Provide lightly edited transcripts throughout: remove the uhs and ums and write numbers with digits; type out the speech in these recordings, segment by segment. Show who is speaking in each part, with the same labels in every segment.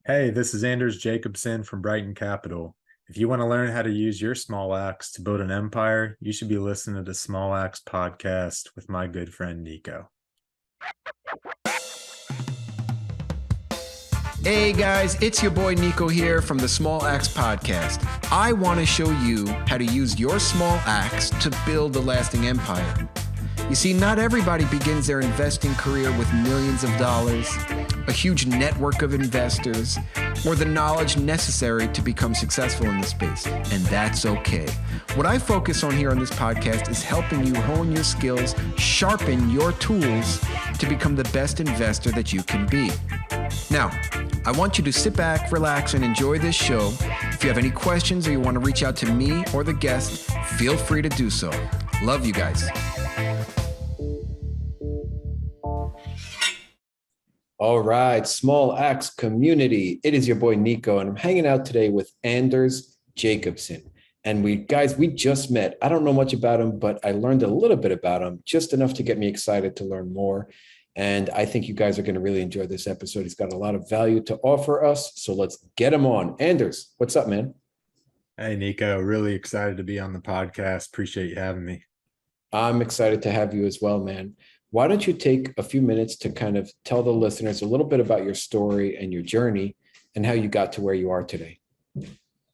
Speaker 1: Hey, this is Anders Jacobson from Brighton Capital. If you want to learn how to use your small axe to build an empire, you should be listening to the Small Axe Podcast with my good friend Nico.
Speaker 2: Hey guys, it's your boy Nico here from the Small Axe Podcast. I want to show you how to use your small axe to build a lasting empire. You see, not everybody begins their investing career with millions of dollars, a huge network of investors, or the knowledge necessary to become successful in this space, and that's okay. What I focus on here on this podcast is helping you hone your skills, sharpen your tools to become the best investor that you can be. Now, I want you to sit back, relax, and enjoy this show. If you have any questions or you want to reach out to me or the guest, feel free to do so. Love you guys.
Speaker 3: All right, Small Axe community. It is your boy Nico, and I'm hanging out today with Anders Jacobson. And we just met. I don't know much about him, but I learned a little bit about him, just enough to get me excited to learn more. And I think you guys are going to really enjoy this episode. He's got a lot of value to offer us. So let's get him on. Anders, what's up, man?
Speaker 1: Hey, Nico, really excited to be on the podcast. Appreciate you having me.
Speaker 3: I'm excited to have you as well, man. Why don't you take a few minutes to kind of tell the listeners a little bit about your story and your journey and how you got to where you are today?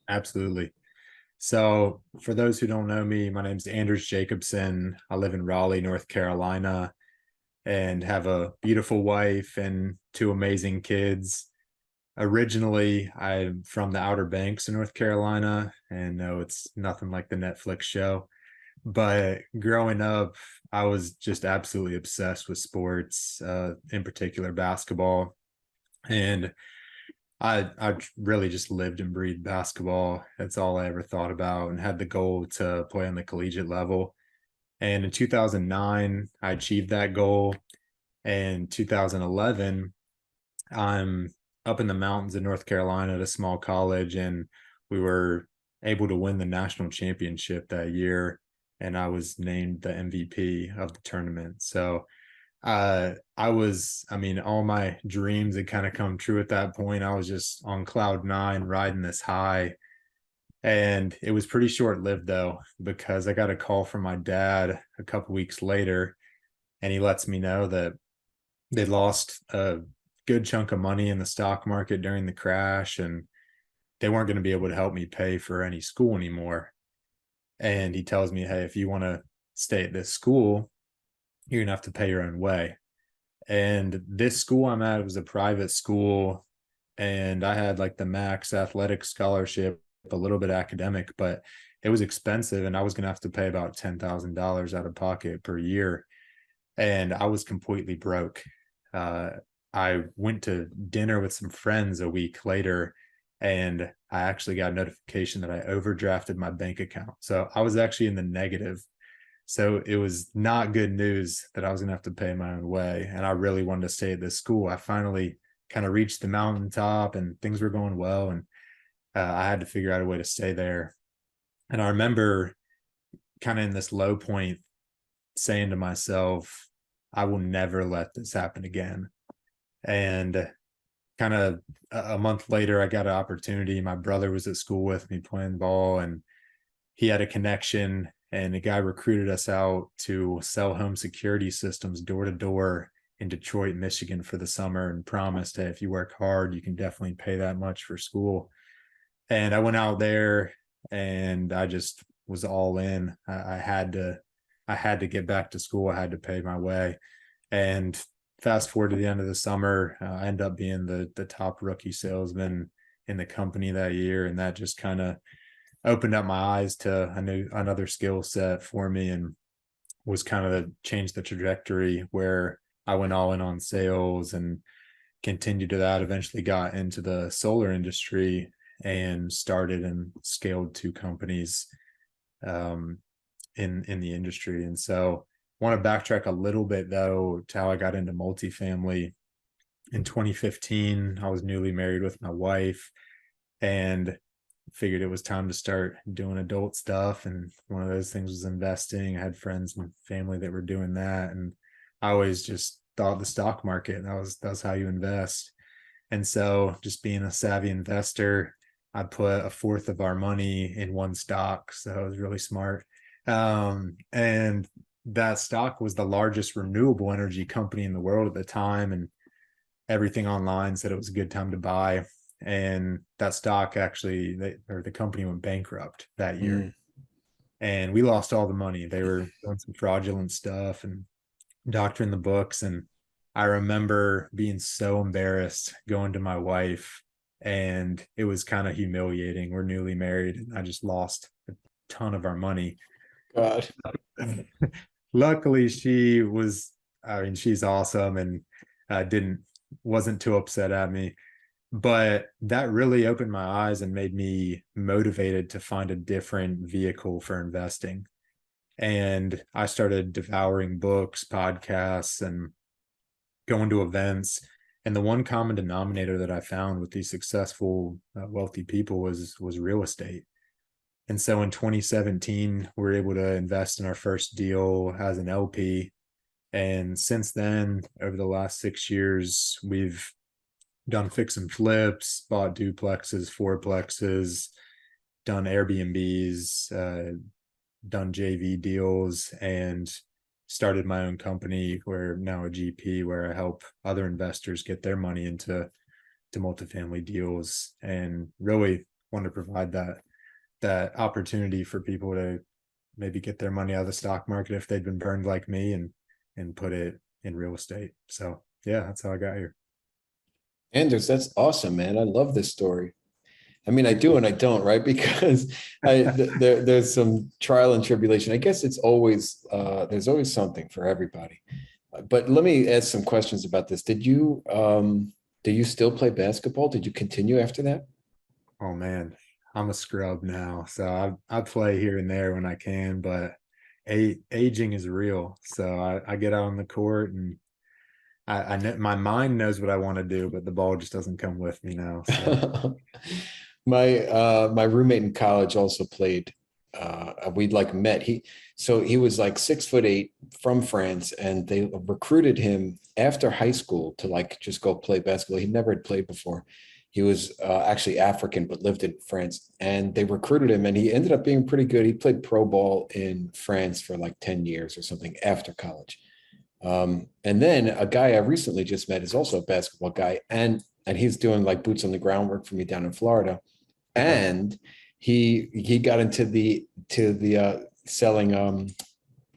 Speaker 1: Absolutely. So for those who don't know me, my name's Anders Jacobson. I live in Raleigh, North Carolina, and have a beautiful wife and two amazing kids. Originally, I'm from the Outer Banks of North Carolina, and no, it's nothing like the Netflix show. But growing up, I was just absolutely obsessed with sports, in particular basketball. And I really just lived and breathed basketball. That's all I ever thought about, and had the goal to play on the collegiate level. And in 2009, I achieved that goal. And 2011, I'm up in the mountains in North Carolina at a small college, and we were able to win the national championship that year. And I was named the MVP of the tournament. So all my dreams had kind of come true at that point. I was just on cloud nine, riding this high. And it was pretty short lived though, because I got a call from my dad a couple weeks later, and he lets me know that they lost a good chunk of money in the stock market during the crash, and they weren't going to be able to help me pay for any school anymore. And he tells me, hey, if you want to stay at this school, you're going to have to pay your own way. And this school I'm at was a private school, and I had like the max athletic scholarship, a little bit academic, but it was expensive, and I was going to have to pay about $10,000 out of pocket per year. And I was completely broke. I went to dinner with some friends a week later, and I actually got a notification that I overdrafted my bank account. So I was actually in the negative. So it was not good news that I was going to have to pay my own way. And I really wanted to stay at this school. I finally kind of reached the mountaintop, and things were going well. And I had to figure out a way to stay there. And I remember kind of in this low point saying to myself, I will never let this happen again. And kind of a month later, I got an opportunity. My brother was at school with me playing ball, and he had a connection, and a guy recruited us out to sell home security systems door to door in Detroit, Michigan for the summer, and promised, hey, if you work hard, you can definitely pay that much for school. And I went out there, and I just was all in. I had to get back to school. I had to pay my way. And fast forward to the end of the summer, I ended up being the top rookie salesman in the company that year. And that just kind of opened up my eyes to another skill set for me, and was kind of changed the trajectory where I went all in on sales and continued to that. Eventually got into the solar industry and started and scaled two companies in the industry. And so I want to backtrack a little bit though to how I got into multifamily. In 2015, I was newly married with my wife, and figured it was time to start doing adult stuff. And one of those things was investing. I had friends and family that were doing that, and I always just thought the stock market, that's how you invest. And so just being a savvy investor, I put a fourth of our money in one stock. So it was really smart. And that stock was the largest renewable energy company in the world at the time. And everything online said it was a good time to buy. And that stock actually, the company went bankrupt that year. And we lost all the money. They were doing some fraudulent stuff and doctoring the books. And I remember being so embarrassed going to my wife, and it was kind of humiliating. We're newly married, and I just lost a ton of our money.
Speaker 3: God.
Speaker 1: Luckily, I mean, she's awesome and wasn't too upset at me. But that really opened my eyes and made me motivated to find a different vehicle for investing. And I started devouring books, podcasts, and going to events. And the one common denominator that I found with these successful, wealthy people was real estate. And so in 2017, we were able to invest in our first deal as an LP. And since then, over the last 6 years, we've done fix and flips, bought duplexes, fourplexes, done Airbnbs, done JV deals, and started my own company where now a GP where I help other investors get their money into multifamily deals, and really want to provide that opportunity for people to maybe get their money out of the stock market if they've been burned like me, and put it in real estate. So yeah, that's how I got here.
Speaker 3: Anders, that's awesome, man. I love this story. I mean, I do and I don't, right? Because there's some trial and tribulation. I guess it's always there's always something for everybody. But let me ask some questions about this. Do you still play basketball? Did you continue after that?
Speaker 1: Oh man, I'm a scrub now, so I play here and there when I can, but aging is real. So I get out on the court, and I know my mind knows what I want to do, but the ball just doesn't come with me now. So
Speaker 3: My roommate in college also played. We'd like met. He was like 6'8" from France, and they recruited him after high school to like just go play basketball. He never had played before. He was actually African but lived in France, and they recruited him, and he ended up being pretty good. He played pro ball in France for like 10 years or something after college. And then a guy I recently just met is also a basketball guy, and he's doing like boots on the ground work for me down in Florida. And he got into the selling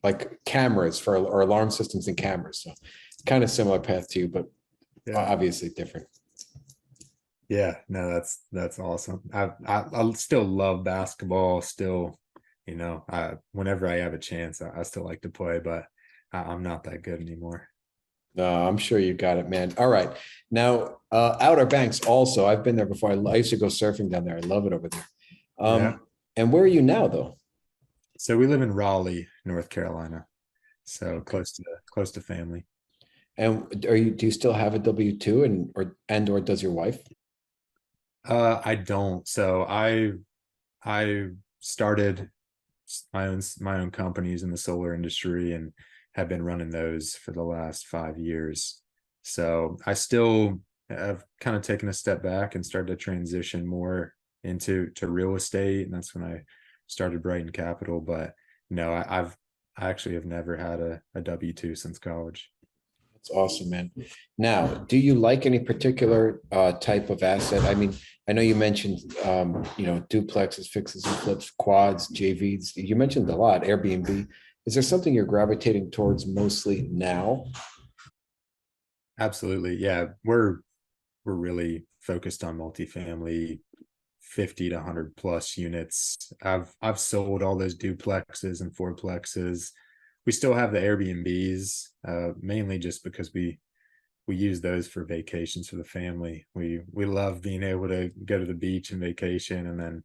Speaker 3: like cameras for or alarm systems and cameras. So it's kind of similar path to you, but obviously different.
Speaker 1: Yeah, no, that's awesome. I still love basketball. Still, whenever I have a chance, I still like to play, but I'm not that good anymore.
Speaker 3: No, I'm sure you got it, man. All right. Now, Outer Banks also, I've been there before. I used to go surfing down there. I love it over there.
Speaker 1: Yeah.
Speaker 3: And where are you now, though?
Speaker 1: So we live in Raleigh, North Carolina. So close to family.
Speaker 3: And do you still have a W-2 or does your wife?
Speaker 1: I don't. So I started my own companies in the solar industry and have been running those for the last 5 years. So I still have kind of taken a step back and started to transition more into real estate, and that's when I started Brighton Capital. But no, I actually have never had a W-2 since college.
Speaker 3: That's awesome, man. Now, do you like any particular type of asset? I mean, I know you mentioned duplexes, fixes and flips, quads, JVs. You mentioned a lot, Airbnb. Is there something you're gravitating towards mostly now?
Speaker 1: Absolutely. Yeah. We're really focused on multifamily, 50 to 100 plus units. I've sold all those duplexes and fourplexes. We still have the Airbnbs, mainly just because we use those for vacations for the family. We love being able to go to the beach and vacation and then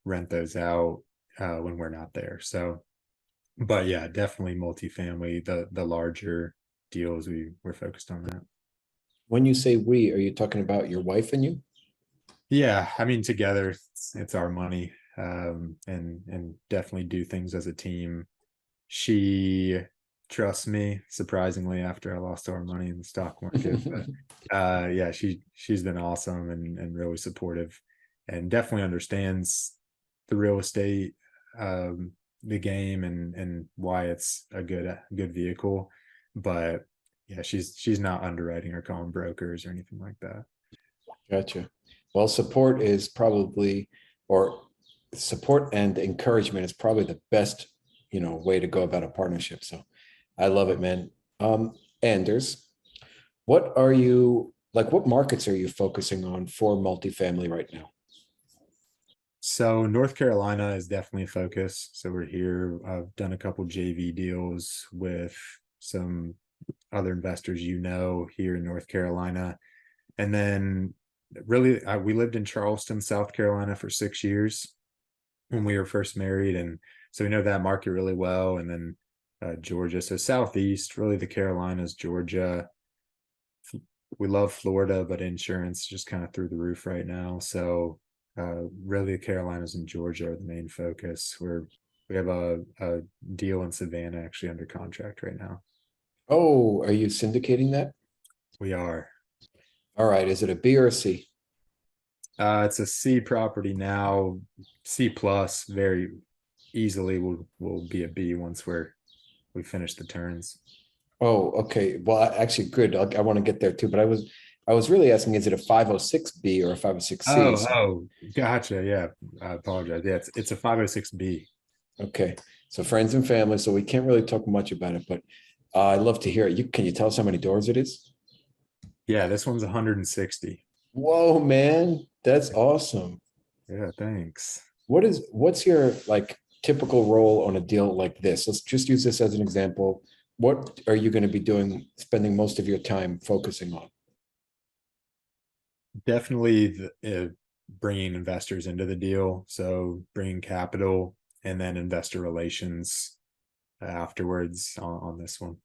Speaker 1: rent those out when we're not there. So, but yeah, definitely multifamily, the larger deals, we're focused on that.
Speaker 3: When you say we, are you talking about your wife and you?
Speaker 1: Yeah, I mean, together it's our money, and definitely do things as a team. She trust me, surprisingly, after I lost all our money in the stock market. But yeah, she's been awesome and really supportive, and definitely understands the real estate, the game, and why it's a good vehicle. But yeah, she's not underwriting or calling brokers or anything like that.
Speaker 3: Gotcha. Well, support is probably, or support and encouragement is probably the best, way to go about a partnership. So I love it, man. Anders, what markets are you focusing on for multifamily right now?
Speaker 1: So North Carolina is definitely a focus. So we're here. I've done a couple JV deals with some other investors, here in North Carolina. And then really, we lived in Charleston, South Carolina for 6 years when we were first married. And so we know that market really well. And then Georgia. So Southeast, really the Carolinas, Georgia. We love Florida, but insurance just kind of through the roof right now. So really the Carolinas and Georgia are the main focus. We have a deal in Savannah actually under contract right now.
Speaker 3: Oh, are you syndicating that?
Speaker 1: We are.
Speaker 3: All right. Is it a B or a C?
Speaker 1: It's a C property now, C plus. Very easily will be a B once we finish the turns.
Speaker 3: Oh, okay. Well, actually, good. I want to get there too, but I was really asking, is it a 506B or a 506C?
Speaker 1: Oh, gotcha. Yeah, I apologize. Yeah, it's a 506B.
Speaker 3: Okay. So friends and family. So we can't really talk much about it, but I'd love to hear it. Can you tell us how many doors it is?
Speaker 1: Yeah, this one's 160.
Speaker 3: Whoa, man. That's awesome.
Speaker 1: Yeah, thanks.
Speaker 3: What's your like typical role on a deal like this? Let's just use this as an example. What are you going to be doing, spending most of your time focusing on?
Speaker 1: Definitely bringing investors into the deal. So bringing capital and then investor relations afterwards on this one.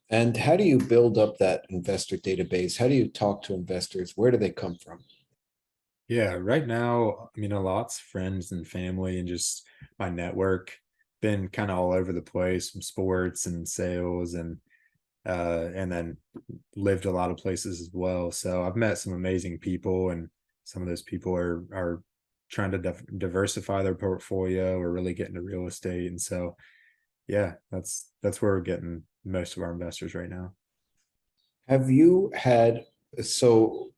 Speaker 3: And how do you build up that investor database? How do you talk to investors? Where do they come from?
Speaker 1: Yeah, right now, I mean, a lot's friends and family and just my network. Been kind of all over the place from sports and sales and then lived a lot of places as well. So I've met some amazing people, and some of those people are trying to diversify their portfolio or really get into real estate. And so, yeah, that's where we're getting most of our investors right now.
Speaker 3: Have you had I still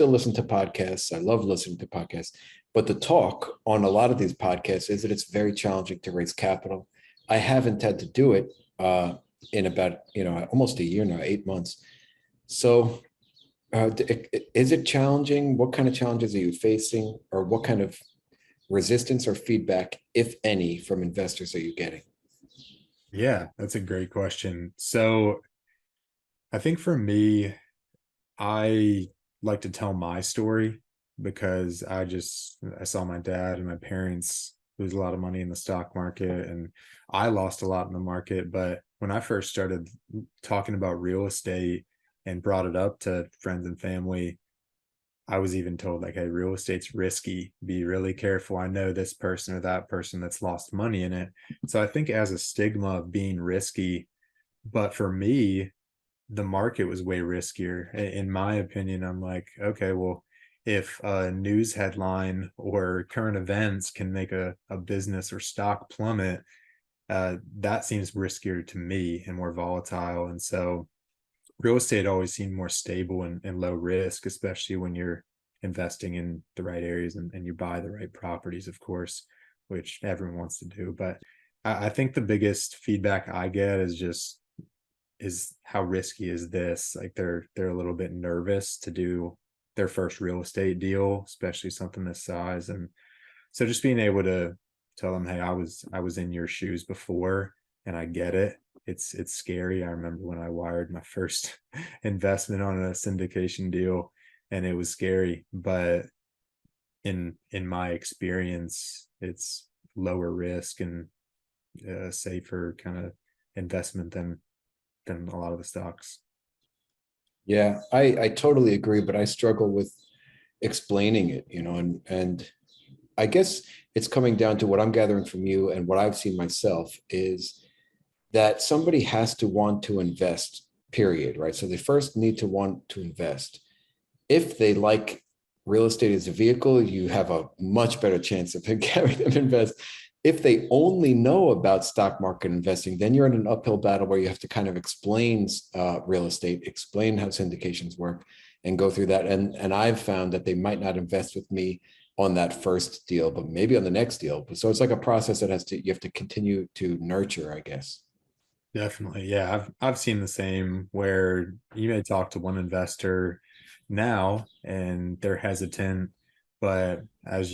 Speaker 3: listen to podcasts. I love listening to podcasts, but the talk on a lot of these podcasts is that it's very challenging to raise capital. I haven't had to do it in about almost a year now, 8 months. So is it challenging? What kind of challenges are you facing, or what kind of resistance or feedback, if any, from investors are you getting?
Speaker 1: Yeah, that's a great question. So I think for me, I like to tell my story because I saw my dad and my parents lose a lot of money in the stock market, and I lost a lot in the market. But when I first started talking about real estate and brought it up to friends and family, I was even told like, hey, real estate's risky. Be really careful. I know this person or that person that's lost money in it. So I think as a stigma of being risky, but for me, the market was way riskier. In my opinion, I'm like, okay, well, if a news headline or current events can make a business or stock plummet, that seems riskier to me and more volatile. And so real estate always seemed more stable and low risk, especially when you're investing in the right areas and you buy the right properties, of course, which everyone wants to do. But I think the biggest feedback I get is how risky is this? Like they're a little bit nervous to do their first real estate deal, especially something this size. And so just being able to tell them, hey, I was in your shoes before and I get it. It's scary. I remember when I wired my first investment on a syndication deal, and it was scary, but in my experience, it's lower risk and safer kind of investment than a lot of the stocks.
Speaker 3: Yeah, I totally agree, but I struggle with explaining it, and I guess it's coming down to what I'm gathering from you and what I've seen myself is that somebody has to want to invest, period, right? So they first need to want to invest. If they like real estate as a vehicle, you have a much better chance of having them invest. If they only know about stock market investing, then you're in an uphill battle where you have to kind of explain real estate, explain how syndications work, and go through that. And I've found that they might not invest with me on that first deal, but maybe on the next deal. So it's like a process that you have to continue to nurture, I guess.
Speaker 1: Definitely. Yeah. I've seen the same where you may talk to one investor now and they're hesitant, but as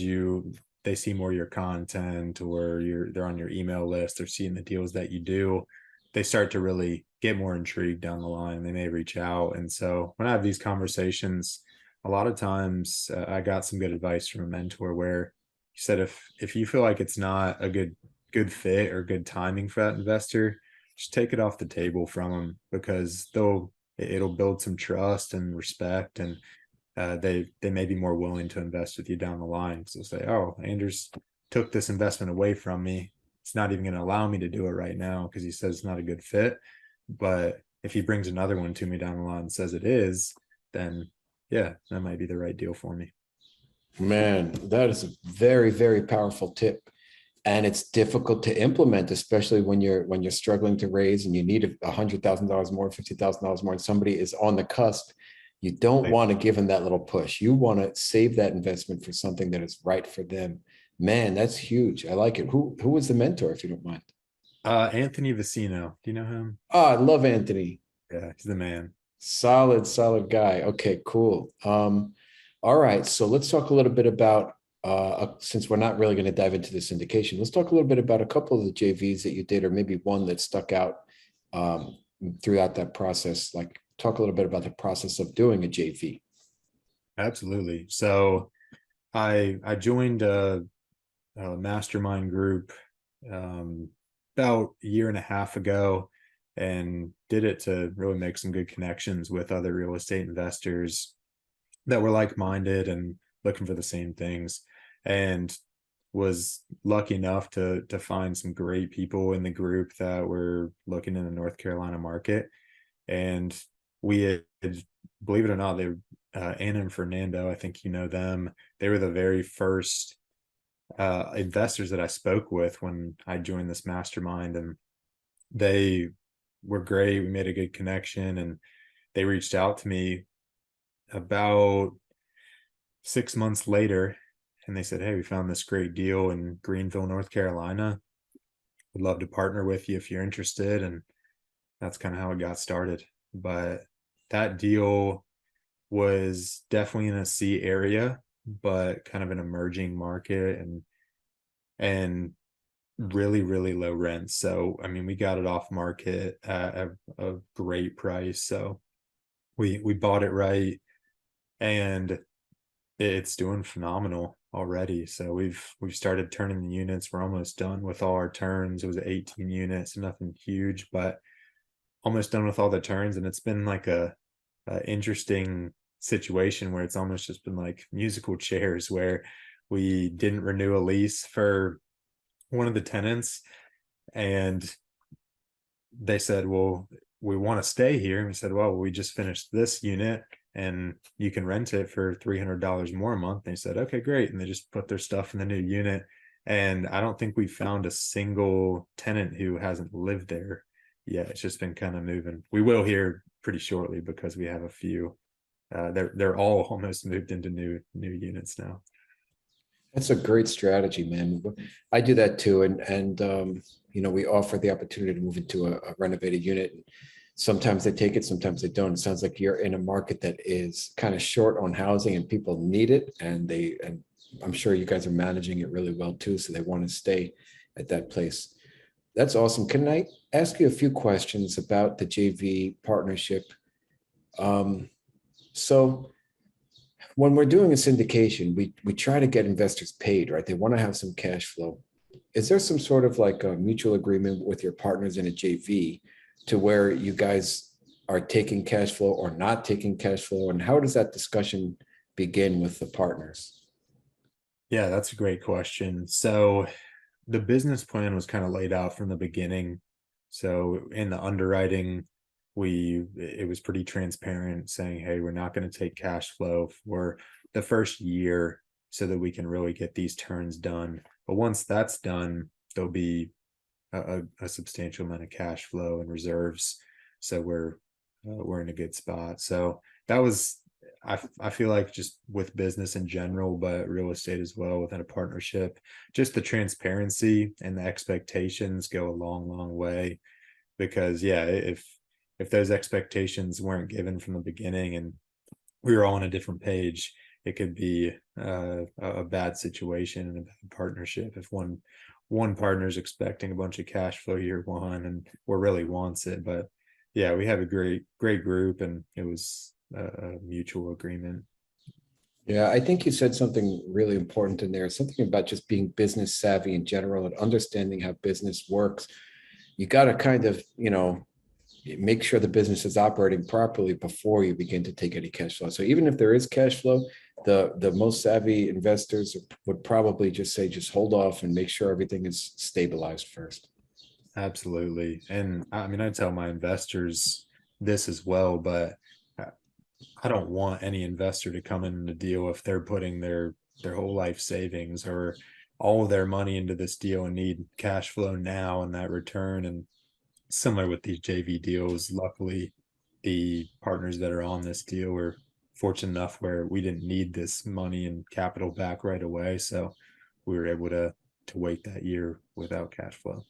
Speaker 1: they see more of your content or they're on your email list, they're seeing the deals that you do, they start to really get more intrigued down the line. They may reach out. And so when I have these conversations, a lot of times I got some good advice from a mentor where he said, if you feel like it's not a good fit or good timing for that investor, just take it off the table from them, because it'll build some trust and respect, and they may be more willing to invest with you down the line. So they'll say, oh, Anders took this investment away from me. It's not even going to allow me to do it right now because he says it's not a good fit. But if he brings another one to me down the line and says it is, then yeah, that might be the right deal for me.
Speaker 3: Man, that is a very, very powerful tip. And it's difficult to implement, especially when you're struggling to raise and you need $100,000 more, $50,000 more, and somebody is on the cusp. You don't
Speaker 1: Right.
Speaker 3: want to give them that little push. You want to save that investment for something that is right for them. Man, that's huge. I like it. Who was the mentor, if you don't mind?
Speaker 1: Anthony Vicino. Do you know him?
Speaker 3: Oh, I love Anthony.
Speaker 1: Yeah, he's the man.
Speaker 3: Solid guy. Okay, cool. All right. So let's talk a little bit about since we're not really going to dive into the syndication, let's talk a little bit about a couple of the JVs that you did, or maybe one that stuck out throughout that process. Like, talk a little bit about the process of doing a JV.
Speaker 1: Absolutely. So I joined a mastermind group about a year and a half ago, and did it to really make some good connections with other real estate investors that were like-minded and looking for the same things, and was lucky enough to find some great people in the group that were looking in the North Carolina market. And we had, believe it or not, they were Anna and Fernando, I think you know them. They were the very first investors that I spoke with when I joined this mastermind, and they were great. We made a good connection, and they reached out to me about 6 months later, and they said, hey, we found this great deal in Greenville, North Carolina. Would love to partner with you if you're interested. And that's kind of how it got started. But that deal was definitely in a C area, but kind of an emerging market, and really, really low rent. So, I mean, we got it off market at a great price. So we bought it right, and it's doing phenomenal already. So we've started turning the units. We're almost done with all our turns. It was 18 units, nothing huge, but almost done with all the turns. And it's been like a interesting situation where it's almost just been like musical chairs, where we didn't renew a lease for one of the tenants, and they said, well, we want to stay here. And we said, well, we just finished this unit and you can rent it for $300 more a month. They said, okay, great. And they just put their stuff in the new unit. And I don't think we found a single tenant who hasn't lived there yet. It's just been kind of moving. We will here pretty shortly because we have a few. They're all almost moved into new units now.
Speaker 3: That's a great strategy, man. I do that too, and we offer the opportunity to move into a renovated unit. Sometimes they take it, sometimes they don't. It sounds like you're in a market that is kind of short on housing, and people need it, and I'm sure you guys are managing it really well too, so they want to stay at that place. That's awesome. Can I ask you a few questions about the JV partnership? So when we're doing a syndication, we try to get investors paid, right? They want to have some cash flow. Is there some sort of like a mutual agreement with your partners in a JV to where you guys are taking cash flow or not taking cash flow? And how does that discussion begin with the partners?
Speaker 1: Yeah, that's a great question. So the business plan was kind of laid out from the beginning So in the underwriting, it was pretty transparent, saying, hey, we're not going to take cash flow for the first year so that we can really get these turns done. But once that's done, there'll be a substantial amount of cash flow and reserves. So we're in a good spot. So that was, I feel like, just with business in general, but real estate as well within a partnership, just the transparency and the expectations go a long way. Because yeah, if those expectations weren't given from the beginning and we were all on a different page, it could be a bad situation and a bad partnership if one partner's expecting a bunch of cash flow year one and or really wants it. But yeah, we have a great group, and it was a mutual agreement.
Speaker 3: Yeah, I think you said something really important in there, something about just being business savvy in general and understanding how business works. You got to kind of, make sure the business is operating properly before you begin to take any cash flow. So even if there is cash flow, the most savvy investors would probably just say, just hold off and make sure everything is stabilized first.
Speaker 1: Absolutely. And I mean, I tell my investors this as well, but I don't want any investor to come in the deal if they're putting their whole life savings or all of their money into this deal and need cash flow now and that return. And similar with these JV deals, luckily the partners that are on this deal were fortunate enough where we didn't need this money and capital back right away. So we were able to wait that year without cash flow.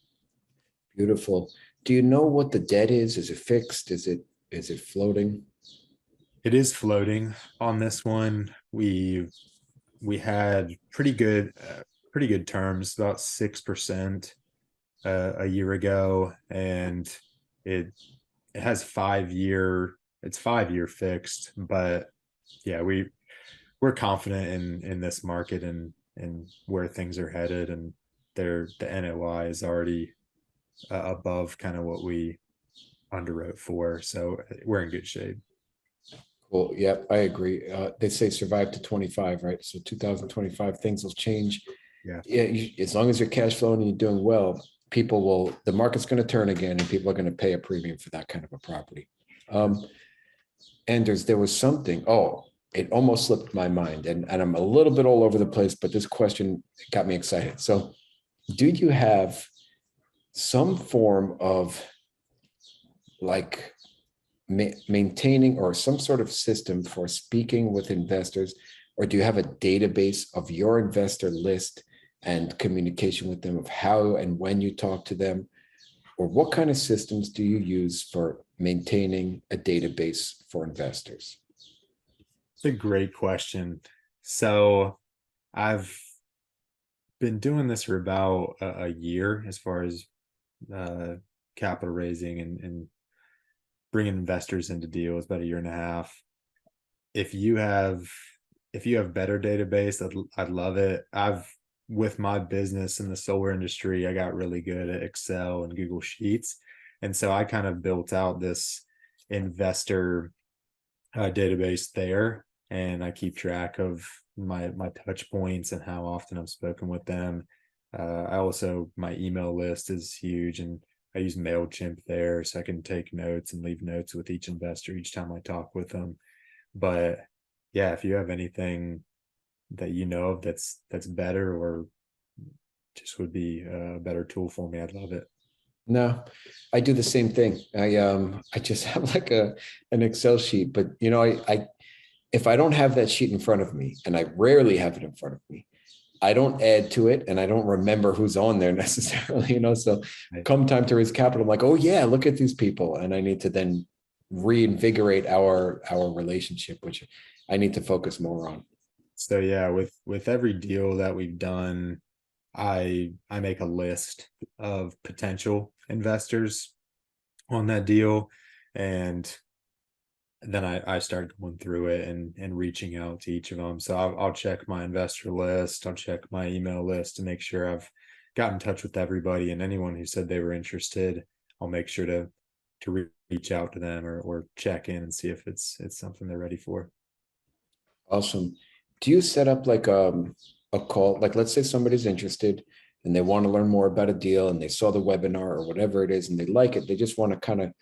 Speaker 3: Beautiful. Do you know what the debt is? Is it fixed? Is it floating?
Speaker 1: It is floating on this one. We had pretty good terms, about 6% a year ago, and it has 5 year. It's 5 year fixed, but yeah, we're confident in this market and where things are headed, and the NOI is already above kind of what we underwrote for, so we're in good shape.
Speaker 3: Well, yeah, I agree. They say survive to 25, right? So 2025, things will change.
Speaker 1: Yeah.
Speaker 3: As long as you're cash flowing and you're doing well, the market's going to turn again and people are going to pay a premium for that kind of a property. Anders, there was something, it almost slipped my mind, and I'm a little bit all over the place, but this question got me excited. So do you have some form of like maintaining or some sort of system for speaking with investors, or do you have a database of your investor list and communication with them of how and when you talk to them, or what kind of systems do you use for maintaining a database for investors?
Speaker 1: It's a great question. So I've been doing this for about a year as far as capital raising and bringing investors into deals, about a year and a half. If you have better database, I'd love it. With my business in the solar industry, I got really good at Excel and Google Sheets. And so I kind of built out this investor database there, and I keep track of my touch points and how often I've spoken with them. My email list is huge, and I use MailChimp there, so I can take notes and leave notes with each investor each time I talk with them. But yeah, if you have anything that you know of that's better or just would be a better tool for me, I'd love it.
Speaker 3: No, I do the same thing. I just have like an Excel sheet, but I if I don't have that sheet in front of me, and I rarely have it in front of me, I don't add to it, and I don't remember who's on there necessarily, So come time to raise capital, I'm like, oh yeah, look at these people, and I need to then reinvigorate our relationship, which I need to focus more on.
Speaker 1: So yeah, with every deal that we've done, I make a list of potential investors on that deal, and then I start going through it and reaching out to each of them. So I'll check my investor list, I'll check my email list to make sure I've got in touch with everybody, and anyone who said they were interested, I'll make sure to reach out to them or check in and see if it's something they're ready for.
Speaker 3: Awesome. Do you set up like a call? Like, let's say somebody's interested. and they want to learn more about a deal and they saw the webinar or whatever it is and they like it. They just want to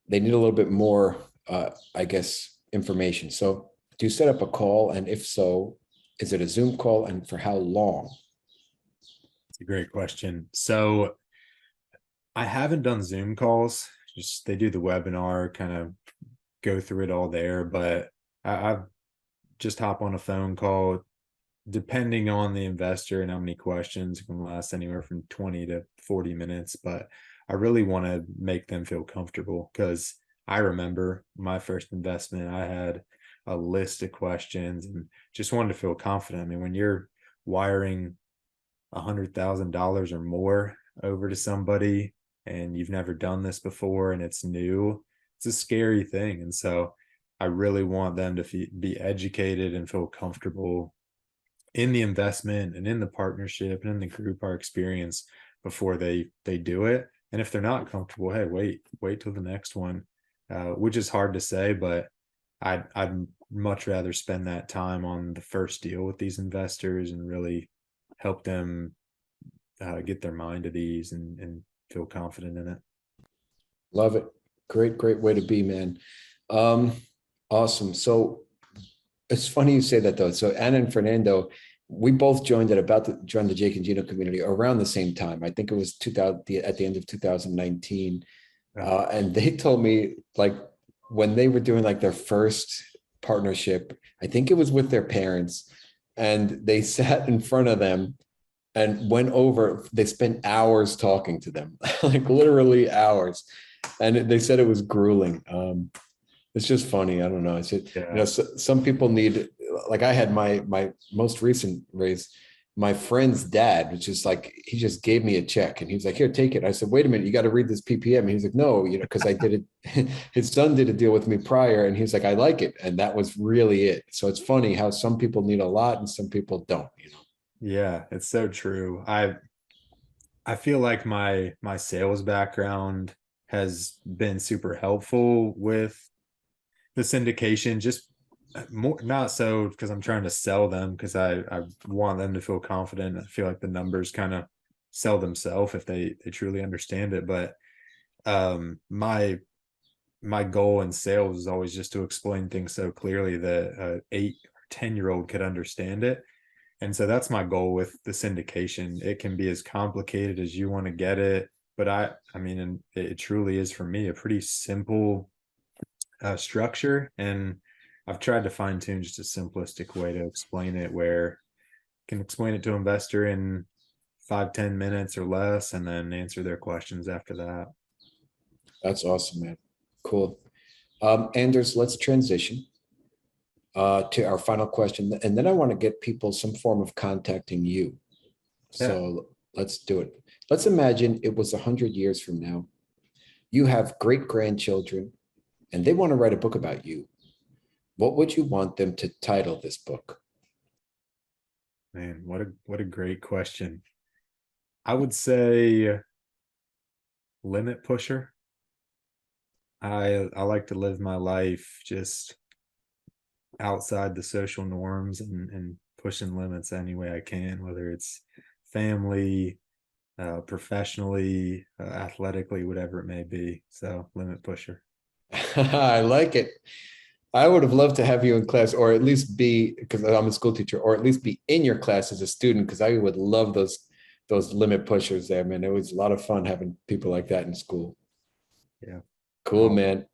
Speaker 3: they need a little bit more, I guess, information. So do you set up a call? And if so, is it a Zoom call and for how long?
Speaker 1: It's a great question. So I haven't done Zoom calls, just they do the webinar, kind of go through it all there, but I've just hop on a phone call, depending on the investor and how many questions. It can last anywhere from 20 to 40 minutes, but I really want to make them feel comfortable, because I remember my first investment, I had a list of questions and just wanted to feel confident. I mean, when you're wiring $100,000 or more over to somebody and you've never done this before and it's new, it's a scary thing. And so I really want them to be educated and feel comfortable in the investment and in the partnership and in the group, our experience, before they do it. And if they're not comfortable, hey, wait till the next one, which is hard to say, but I'd much rather spend that time on the first deal with these investors and really help them get their mind at ease and feel confident in it.
Speaker 3: Love it. Great way to be, man. Awesome. So it's funny you say that, though. So Anna and Fernando, we both joined joined the Jake and Gino community around the same time. I think it was at the end of 2019. And they told me, like, when they were doing like their first partnership, I think it was with their parents, and they sat in front of them and went over, they spent hours talking to them, like literally hours. And they said it was grueling. It's just funny. I don't know. Some people need, like I had my most recent raise, my friend's dad, which is like, he just gave me a check and he was like, here, take it. I said, wait a minute, you got to read this PPM. And he's like, no, because I did it. His son did a deal with me prior. And he's like, I like it. And that was really it. So it's funny how some people need a lot and some people don't,
Speaker 1: Yeah, it's so true. I feel like my sales background has been super helpful with the syndication, just more, not so because I'm trying to sell them, because I want them to feel confident. I feel like the numbers kind of sell themselves if they truly understand it. But my goal in sales is always just to explain things so clearly that an 8 or 10-year-old could understand it. And so that's my goal with the syndication. It can be as complicated as you want to get it, but I mean, and it truly is, for me, a pretty simple structure. And I've tried to fine tune just a simplistic way to explain it, where I can explain it to an investor in 5-10 minutes or less, and then answer their questions after that.
Speaker 3: That's awesome, man. Cool. Anders, let's transition to our final question. And then I want to get people some form of contacting you. Yeah. So let's do it. Let's imagine it was 100 years from now. You have great grandchildren and they want to write a book about you. What would you want them to title this book?
Speaker 1: Man, what a great question. I would say Limit Pusher. I like to live my life just outside the social norms and pushing limits any way I can, whether it's family, professionally, athletically, whatever it may be. So Limit Pusher.
Speaker 3: I like it. I would have loved to have you in class, or at least be, because I'm a school teacher, or at least be in your class as a student, because I would love those limit pushers there, man. It was a lot of fun having people like that in school.
Speaker 1: Yeah.
Speaker 3: Cool, man.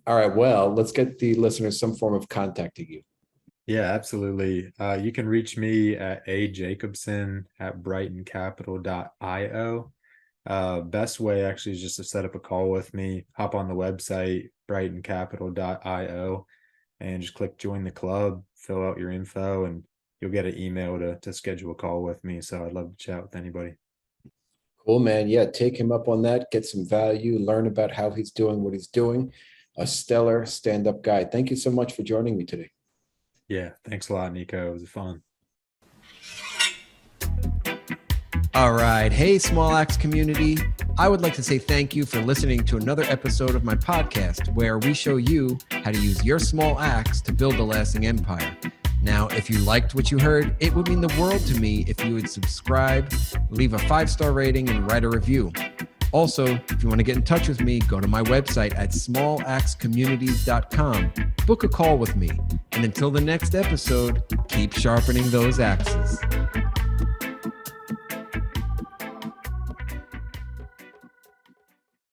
Speaker 3: All right. Well, let's get the listeners some form of contacting you.
Speaker 1: Yeah, absolutely. You can reach me at ajacobson@brightoncapital.io. Best way actually is just to set up a call with me. Hop on the website, brightoncapital.io, and just click join the club, fill out your info, and you'll get an email to schedule a call with me. So I'd love to chat with anybody.
Speaker 3: Cool, man. Yeah, take him up on that, get some value, learn about how he's doing what he's doing. A stellar stand-up guy. Thank you so much for joining me today.
Speaker 1: Yeah, thanks a lot, Nico. It was fun.
Speaker 2: All right. Hey, Small Axe community. I would like to say thank you for listening to another episode of my podcast, where we show you how to use your small axe to build a lasting empire. Now, if you liked what you heard, it would mean the world to me if you would subscribe, leave a 5-star rating, and write a review. Also, if you want to get in touch with me, go to my website at small-axecommunities.com. Book a call with me. And until the next episode, keep sharpening those axes.